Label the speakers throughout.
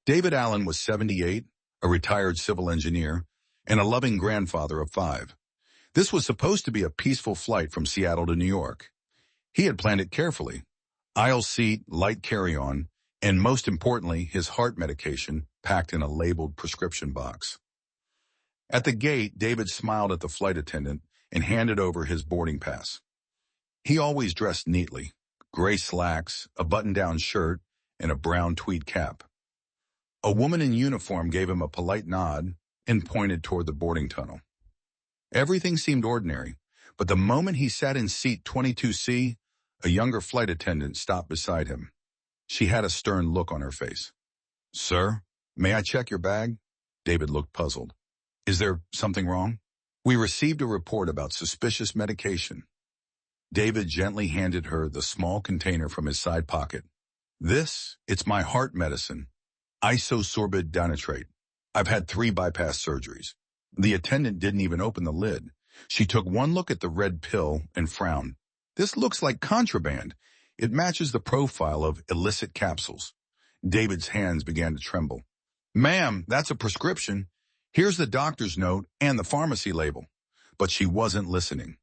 Speaker 1: David Allen was 78, a retired civil engineer, and a loving grandfather of 5. This was supposed to be a peaceful flight from Seattle to New York. He had planned it carefully. Aisle seat, light carry-on, and most importantly, his heart medication packed in a labeled prescription box. At the gate, David smiled at the flight attendant and handed over his boarding pass. He always dressed neatly, gray slacks, a button-down shirt, and a brown tweed cap. A woman in uniform gave him a polite nod and pointed toward the boarding tunnel. Everything seemed ordinary, but the moment he sat in seat 22C, a younger flight attendant stopped beside him. She had a stern look on her face. "Sir, may I check your bag?" David looked puzzled. "Is there something wrong?" "We received a report about suspicious medication." David gently handed her the small container from his side pocket. It's my heart medicine, isosorbide dinitrate. I've had 3 bypass surgeries." The attendant didn't even open the lid. She took one look at the red pill and frowned. "This looks like contraband. It matches the profile of illicit capsules." David's hands began to tremble. "Ma'am, that's a prescription. Here's the doctor's note and the pharmacy label." But she wasn't listening.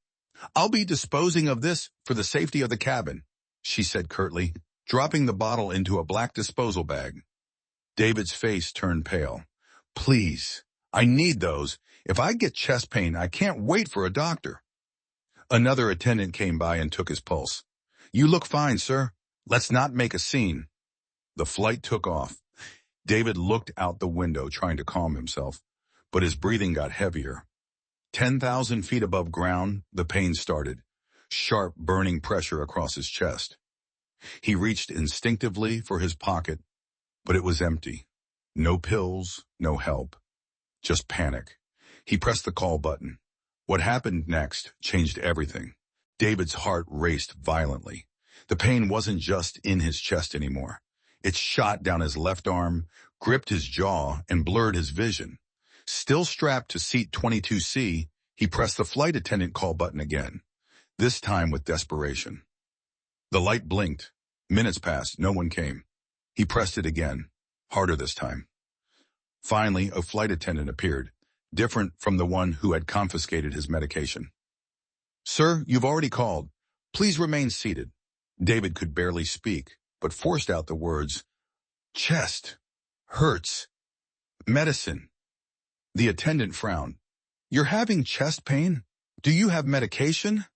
Speaker 1: "I'll be disposing of this for the safety of the cabin," she said curtly, dropping the bottle into a black disposal bag. David's face turned pale. "Please, I need those. If I get chest pain, I can't wait for a doctor." Another attendant came by and took his pulse. "You look fine, sir. Let's not make a scene." The flight took off. David looked out the window trying to calm himself, but his breathing got heavier. 10,000 feet above ground, the pain started, sharp, burning pressure across his chest. He reached instinctively for his pocket, but it was empty. No pills, no help. Just panic. He pressed the call button. What happened next changed everything. David's heart raced violently. The pain wasn't just in his chest anymore. It shot down his left arm, gripped his jaw, and blurred his vision. Still strapped to seat 22C, he pressed the flight attendant call button again, this time with desperation. The light blinked. Minutes passed, no one came. He pressed it again, harder this time. Finally, a flight attendant appeared, different from the one who had confiscated his medication. "Sir, you've already called. Please remain seated." David could barely speak, but forced out the words, "Chest, hurts, medicine." The attendant frowned. "You're having chest pain? Do you have medication?"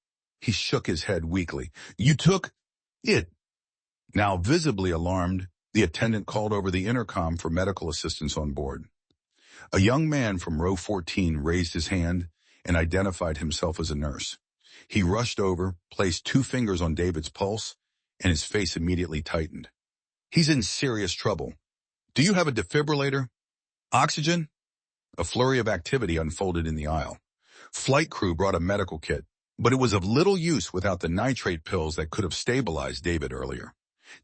Speaker 1: He shook his head weakly. "You took it." Now visibly alarmed, the attendant called over the intercom for medical assistance on board. A young man from row 14 raised his hand and identified himself as a nurse. He rushed over, placed 2 fingers on David's pulse, and his face immediately tightened. "He's in serious trouble. Do you have a defibrillator? Oxygen?" A flurry of activity unfolded in the aisle. Flight crew brought a medical kit, but it was of little use without the nitrate pills that could have stabilized David earlier.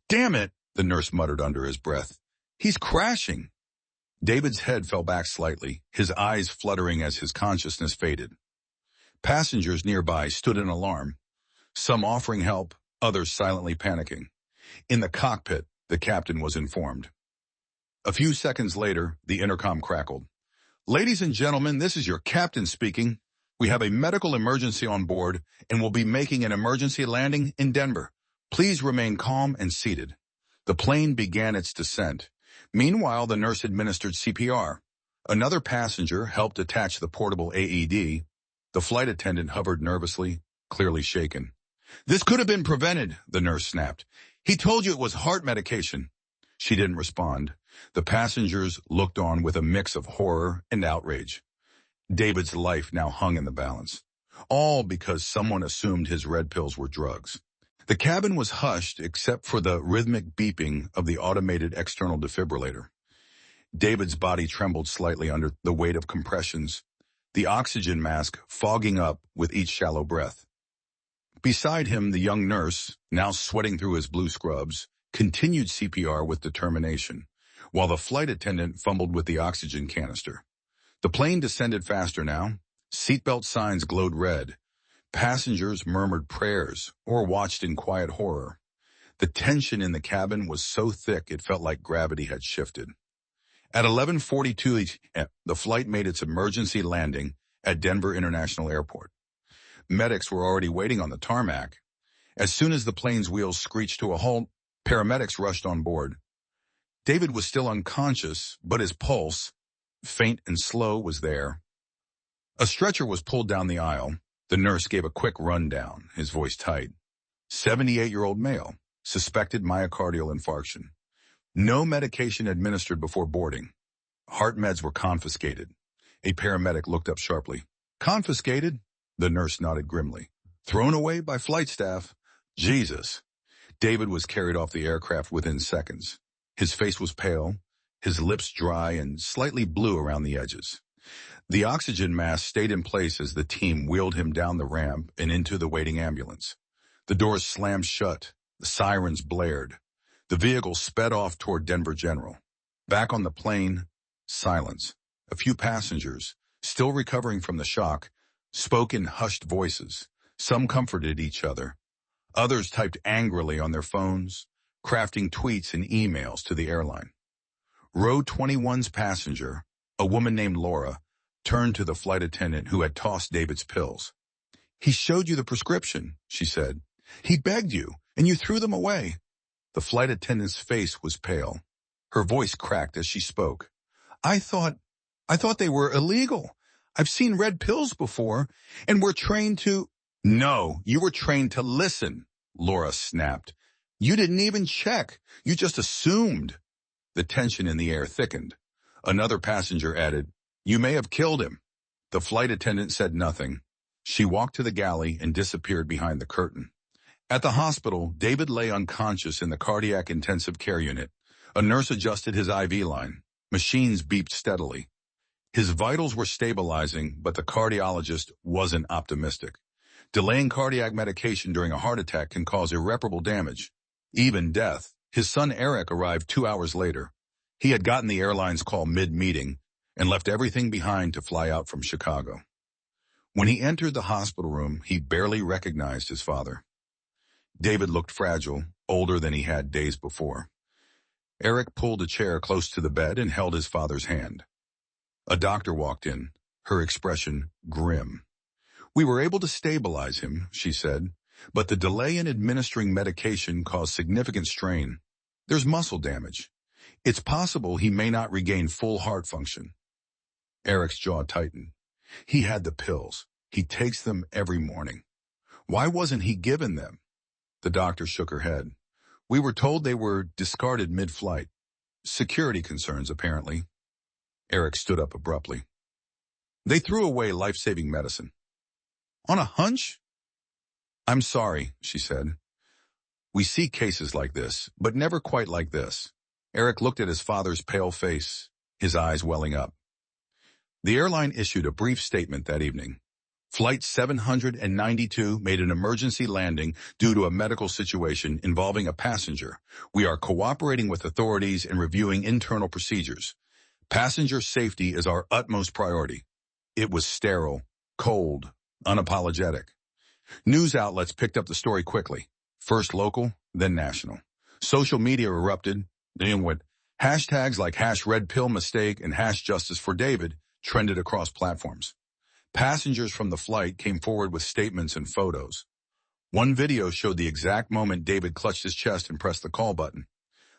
Speaker 1: "Damn it," the nurse muttered under his breath. "He's crashing." David's head fell back slightly, his eyes fluttering as his consciousness faded. Passengers nearby stood in alarm, some offering help, others silently panicking. In the cockpit, the captain was informed. A few seconds later, the intercom crackled. "Ladies and gentlemen, this is your captain speaking. We have a medical emergency on board and will be making an emergency landing in Denver. Please remain calm and seated." The plane began its descent. Meanwhile, the nurse administered CPR. Another passenger helped attach the portable AED. The flight attendant hovered nervously, clearly shaken. "This could have been prevented," the nurse snapped. "He told you it was heart medication." She didn't respond. The passengers looked on with a mix of horror and outrage. David's life now hung in the balance, all because someone assumed his red pills were drugs. The cabin was hushed except for the rhythmic beeping of the automated external defibrillator. David's body trembled slightly under the weight of compressions, the oxygen mask fogging up with each shallow breath. Beside him, the young nurse, now sweating through his blue scrubs, continued CPR with determination, while the flight attendant fumbled with the oxygen canister. The plane descended faster now. Seatbelt signs glowed red. Passengers murmured prayers or watched in quiet horror. The tension in the cabin was so thick it felt like gravity had shifted. At 11:42 a.m., the flight made its emergency landing at Denver International Airport. Medics were already waiting on the tarmac. As soon as the plane's wheels screeched to a halt, paramedics rushed on board. David was still unconscious, but his pulse, faint and slow, was there. A stretcher was pulled down the aisle. The nurse gave a quick rundown, his voice tight. 78-year-old male, suspected myocardial infarction. No medication administered before boarding. Heart meds were confiscated. A paramedic looked up sharply. Confiscated? The nurse nodded grimly. Thrown away by flight staff? Jesus. David was carried off the aircraft within seconds. His face was pale, his lips dry and slightly blue around the edges. The oxygen mask stayed in place as the team wheeled him down the ramp and into the waiting ambulance. The doors slammed shut. The sirens blared. The vehicle sped off toward Denver General. Back on the plane, silence. A few passengers, still recovering from the shock, spoke in hushed voices. Some comforted each other. Others typed angrily on their phones, crafting tweets and emails to the airline. Row 21's passenger, a woman named Laura, turned to the flight attendant who had tossed David's pills. He showed you the prescription, she said. He begged you, and you threw them away. The flight attendant's face was pale. Her voice cracked as she spoke. I thought they were illegal. I've seen red pills before, and we're trained to... No, you were trained to listen, Laura snapped. You didn't even check. You just assumed. The tension in the air thickened. Another passenger added, You may have killed him. The flight attendant said nothing. She walked to the galley and disappeared behind the curtain. At the hospital, David lay unconscious in the cardiac intensive care unit. A nurse adjusted his IV line. Machines beeped steadily. His vitals were stabilizing, but the cardiologist wasn't optimistic. Delaying cardiac medication during a heart attack can cause irreparable damage, even death. His son Eric arrived 2 hours later. He had gotten the airline's call mid-meeting and left everything behind to fly out from Chicago. When he entered the hospital room, he barely recognized his father. David looked fragile, older than he had days before. Eric pulled a chair close to the bed and held his father's hand. A doctor walked in, her expression grim. We were able to stabilize him, she said, but the delay in administering medication caused significant strain. There's muscle damage. It's possible he may not regain full heart function. Eric's jaw tightened. He had the pills. He takes them every morning. Why wasn't he given them? The doctor shook her head. We were told they were discarded mid-flight. Security concerns, apparently. Eric stood up abruptly. They threw away life-saving medicine. On a hunch? I'm sorry, she said. We see cases like this, but never quite like this. Eric looked at his father's pale face, his eyes welling up. The airline issued a brief statement that evening. Flight 792 made an emergency landing due to a medical situation involving a passenger. We are cooperating with authorities and reviewing internal procedures. Passenger safety is our utmost priority. It was sterile, cold, unapologetic. News outlets picked up the story quickly. First local, then national. Social media erupted, and with hashtags like #RedPillMistake and #JusticeForDavid trended across platforms. Passengers from the flight came forward with statements and photos. One video showed the exact moment David clutched his chest and pressed the call button.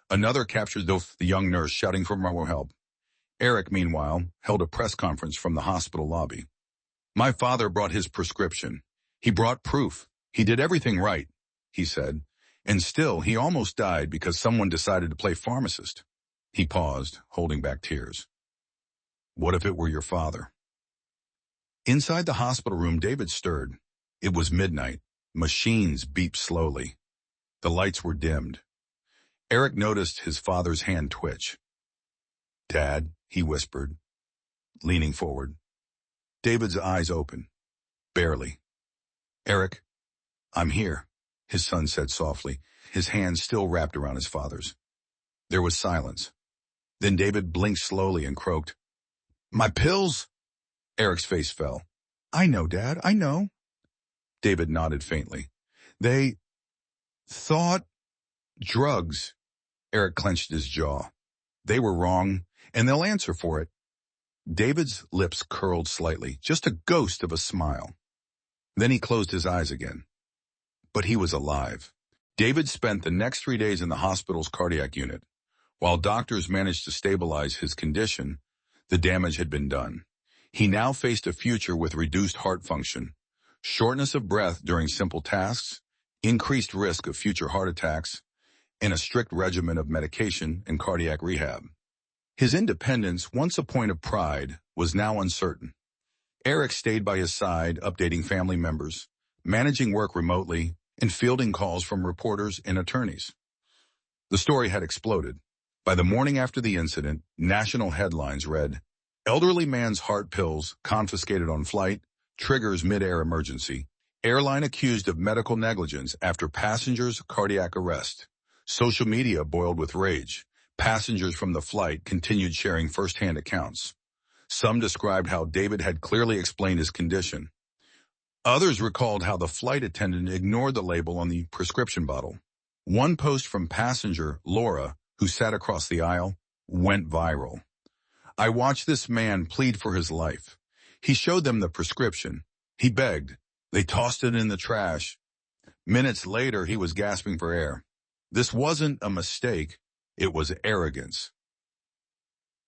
Speaker 1: Another captured the young nurse shouting for more help. Eric, meanwhile, held a press conference from the hospital lobby. My father brought his prescription. He brought proof. He did everything right, he said. And still, he almost died because someone decided to play pharmacist. He paused, holding back tears. What if it were your father? Inside the hospital room, David stirred. It was midnight. Machines beeped slowly. The lights were dimmed. Eric noticed his father's hand twitch. Dad, he whispered, leaning forward. David's eyes opened. Barely. Eric, I'm here, his son said softly, his hands still wrapped around his father's. There was silence. Then David blinked slowly and croaked, My pills! Eric's face fell. I know, Dad, I know. David nodded faintly. They thought drugs. Eric clenched his jaw. They were wrong. and they'll answer for it. David's lips curled slightly, just a ghost of a smile. Then he closed his eyes again. But he was alive. David spent the next 3 days in the hospital's cardiac unit. While doctors managed to stabilize his condition, the damage had been done. He now faced a future with reduced heart function, shortness of breath during simple tasks, increased risk of future heart attacks, and a strict regimen of medication and cardiac rehab. His independence, once a point of pride, was now uncertain. Eric stayed by his side, updating family members, managing work remotely, and fielding calls from reporters and attorneys. The story had exploded. By the morning after the incident, national headlines read, "Elderly man's heart pills confiscated on flight, triggers mid-air emergency. Airline accused of medical negligence after passenger's cardiac arrest." Social media boiled with rage. Passengers from the flight continued sharing first-hand accounts. Some described how David had clearly explained his condition. Others recalled how the flight attendant ignored the label on the prescription bottle. One post from passenger Laura, who sat across the aisle, went viral. "I watched this man plead for his life. He showed them the prescription. He begged. They tossed it in the trash. Minutes later, he was gasping for air. This wasn't a mistake. It was arrogance."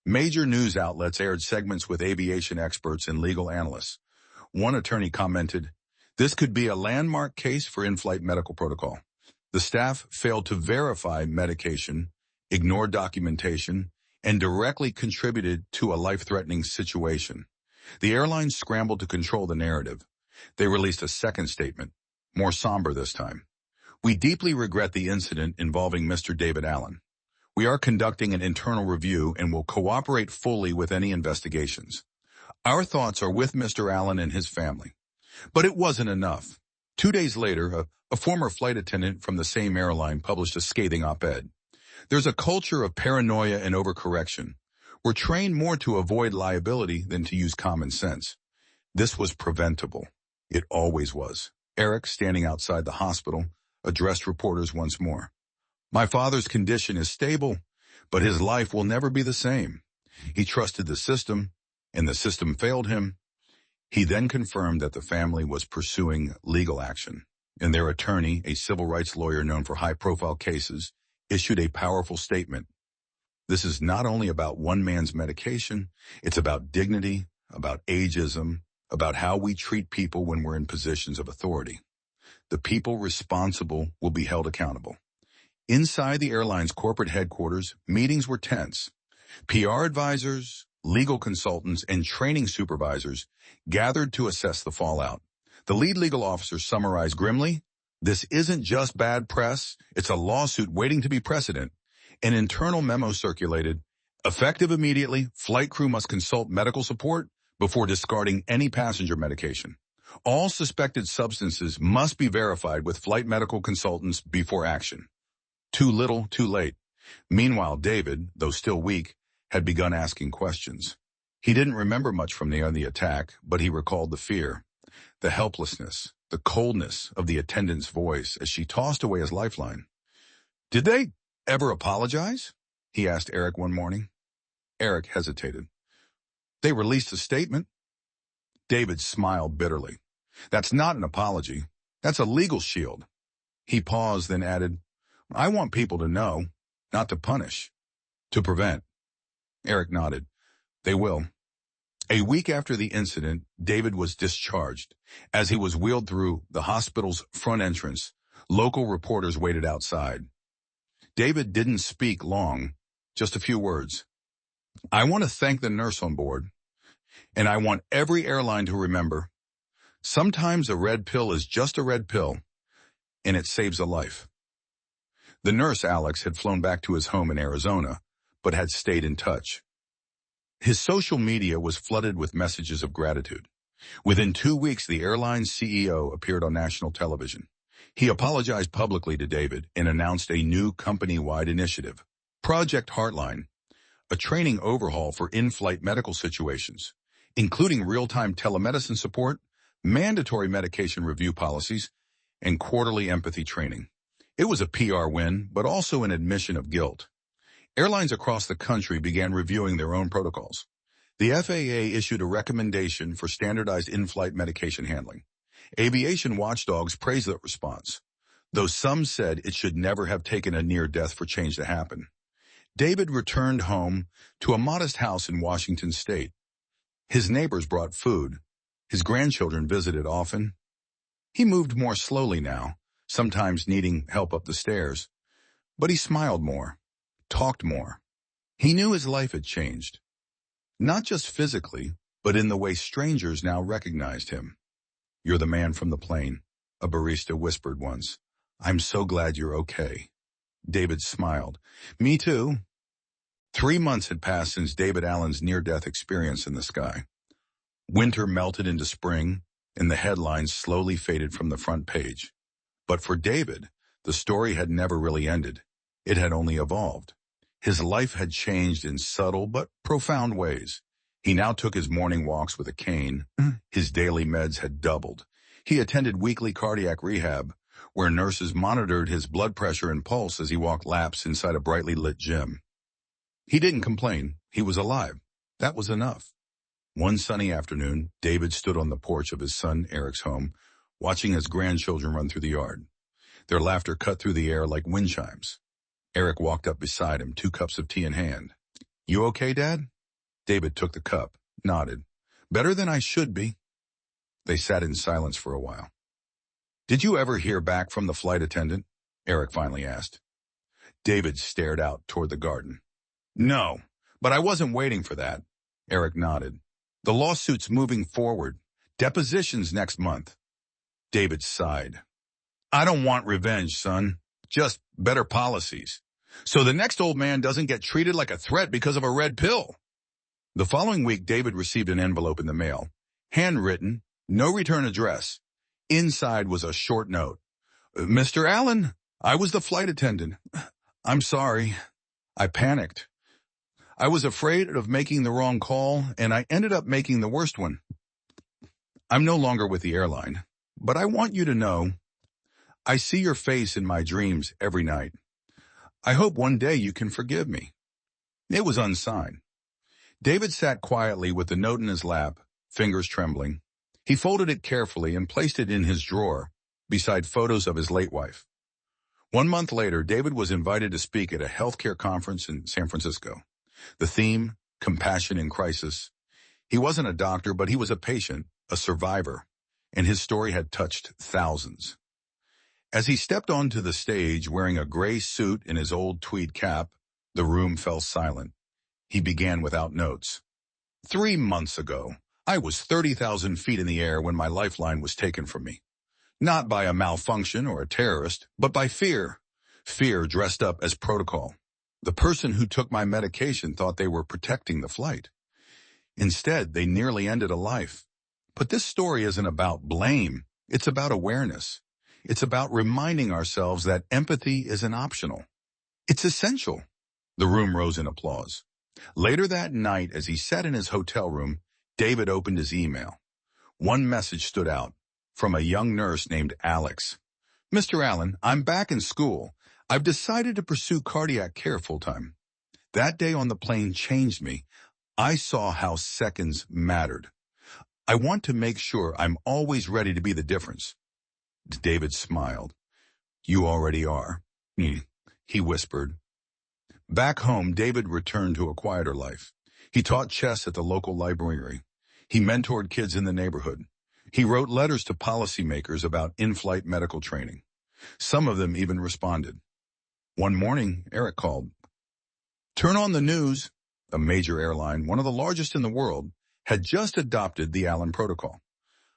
Speaker 1: Major news outlets aired segments with aviation experts and legal analysts. One attorney commented, "This could be a landmark case for in-flight medical protocol. The staff failed to verify medication, ignored documentation, and directly contributed to a life-threatening situation." The airlines scrambled to control the narrative. They released a second statement, more somber this time. "We deeply regret the incident involving Mr. David Allen. We are conducting an internal review and will cooperate fully with any investigations. Our thoughts are with Mr. Allen and his family." But it wasn't enough. 2 days later, a former flight attendant from the same airline published a scathing op-ed. "There's a culture of paranoia and overcorrection. We're trained more to avoid liability than to use common sense. This was preventable. It always was." Eric, standing outside the hospital, addressed reporters once more. "My father's condition is stable, but his life will never be the same. He trusted the system, and the system failed him." He then confirmed that the family was pursuing legal action, and their attorney, a civil rights lawyer known for high-profile cases, issued a powerful statement. "This is not only about one man's medication, it's about dignity, about ageism, about how we treat people when we're in positions of authority. The people responsible will be held accountable." Inside the airline's corporate headquarters, meetings were tense. PR advisors, legal consultants, and training supervisors gathered to assess the fallout. The lead legal officer summarized grimly, "This isn't just bad press, it's a lawsuit waiting to be precedent." An internal memo circulated, "Effective immediately, flight crew must consult medical support before discarding any passenger medication. All suspected substances must be verified with flight medical consultants before action." Too little, too late. Meanwhile, David, though still weak, had begun asking questions. He didn't remember much from the attack, but he recalled the fear, the helplessness, the coldness of the attendant's voice as she tossed away his lifeline. "Did they ever apologize?" he asked Eric one morning. Eric hesitated. "They released a statement." David smiled bitterly. "That's not an apology. That's a legal shield." He paused, then added, "I want people to know, not to punish, to prevent." Eric nodded. "They will." A week after the incident, David was discharged. As he was wheeled through the hospital's front entrance, local reporters waited outside. David didn't speak long, just a few words. "I want to thank the nurse on board, and I want every airline to remember, sometimes a red pill is just a red pill, and it saves a life." The nurse, Alex, had flown back to his home in Arizona, but had stayed in touch. His social media was flooded with messages of gratitude. Within 2 weeks, the airline's CEO appeared on national television. He apologized publicly to David and announced a new company-wide initiative, Project Heartline, a training overhaul for in-flight medical situations, including real-time telemedicine support, mandatory medication review policies, and quarterly empathy training. It was a PR win, but also an admission of guilt. Airlines across the country began reviewing their own protocols. The FAA issued a recommendation for standardized in-flight medication handling. Aviation watchdogs praised the response, though some said it should never have taken a near death for change to happen. David returned home to a modest house in Washington state. His neighbors brought food. His grandchildren visited often. He moved more slowly now, sometimes needing help up the stairs. But he smiled more, talked more. He knew his life had changed. Not just physically, but in the way strangers now recognized him. "You're the man from the plane," a barista whispered once. "I'm so glad you're okay." David smiled. "Me too." 3 months had passed since David Allen's near-death experience in the sky. Winter melted into spring, and the headlines slowly faded from the front page. But for David, the story had never really ended. It had only evolved. His life had changed in subtle but profound ways. He now took his morning walks with a cane. His daily meds had doubled. He attended weekly cardiac rehab, where nurses monitored his blood pressure and pulse as he walked laps inside a brightly lit gym. He didn't complain. He was alive. That was enough. One sunny afternoon, David stood on the porch of his son Eric's home, watching his grandchildren run through the yard. Their laughter cut through the air like wind chimes. Eric walked up beside him, 2 cups of tea in hand. "You okay, Dad?" David took the cup, nodded. "Better than I should be." They sat in silence for a while. "Did you ever hear back from the flight attendant?" Eric finally asked. David stared out toward the garden. "No, but I wasn't waiting for that." Eric nodded. "The lawsuit's moving forward. Depositions next month." David sighed. "I don't want revenge, son. Just better policies. So the next old man doesn't get treated like a threat because of a red pill." The following week, David received an envelope in the mail. Handwritten, no return address. Inside was a short note. "Mr. Allen, I was the flight attendant. I'm sorry. I panicked. I was afraid of making the wrong call, and I ended up making the worst one. I'm no longer with the airline, but I want you to know I see your face in my dreams every night. I hope one day you can forgive me." It was unsigned. David sat quietly with the note in his lap, fingers trembling. He folded it carefully and placed it in his drawer, beside photos of his late wife. 1 month later, David was invited to speak at a healthcare conference in San Francisco. The theme, compassion in crisis. He wasn't a doctor, but he was a patient, a survivor, and his story had touched thousands. As he stepped onto the stage wearing a gray suit and his old tweed cap, the room fell silent. He began without notes. 3 months ago, I was 30,000 feet in the air when my lifeline was taken from me. Not by a malfunction or a terrorist, but by fear. Fear dressed up as protocol. The person who took my medication thought they were protecting the flight. Instead, they nearly ended a life. But this story isn't about blame. It's about awareness. It's about reminding ourselves that empathy isn't optional. It's essential. The room rose in applause. Later that night, as he sat in his hotel room, David opened his email. One message stood out, from a young nurse named Alex. "Mr. Allen, I'm back in school. I've decided to pursue cardiac care full-time. That day on the plane changed me. I saw how seconds mattered. I want to make sure I'm always ready to be the difference." David smiled. "You already are," he whispered. Back home, David returned to a quieter life. He taught chess at the local library. He mentored kids in the neighborhood. He wrote letters to policymakers about in-flight medical training. Some of them even responded. One morning, Eric called. Turn on the news. A major airline, one of the largest in the world, had just adopted the Allen Protocol,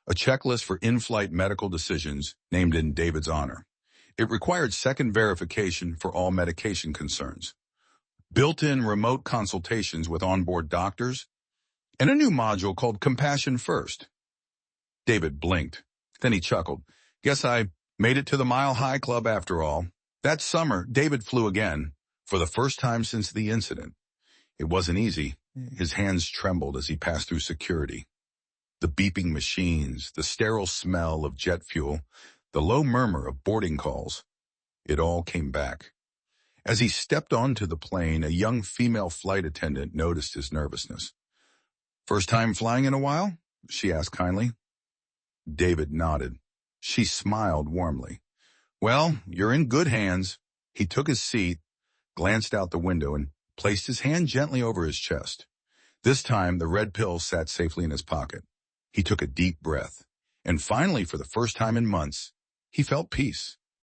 Speaker 1: a checklist for in-flight medical decisions named in David's honor. It required second verification for all medication concerns, built-in remote consultations with onboard doctors, and a new module called Compassion First. David blinked. Then he chuckled. Guess I made it to the Mile High Club after all. That summer, David flew again, for the first time since the incident. It wasn't easy. His hands trembled as he passed through security. The beeping machines, the sterile smell of jet fuel, the low murmur of boarding calls. It all came back. As he stepped onto the plane, a young female flight attendant noticed his nervousness. "First time flying in a while?" she asked kindly. David nodded. She smiled warmly. "Well, you're in good hands." He took his seat, glanced out the window, and placed his hand gently over his chest. This time, the red pill sat safely in his pocket. He took a deep breath, and finally, for the first time in months, he felt peace.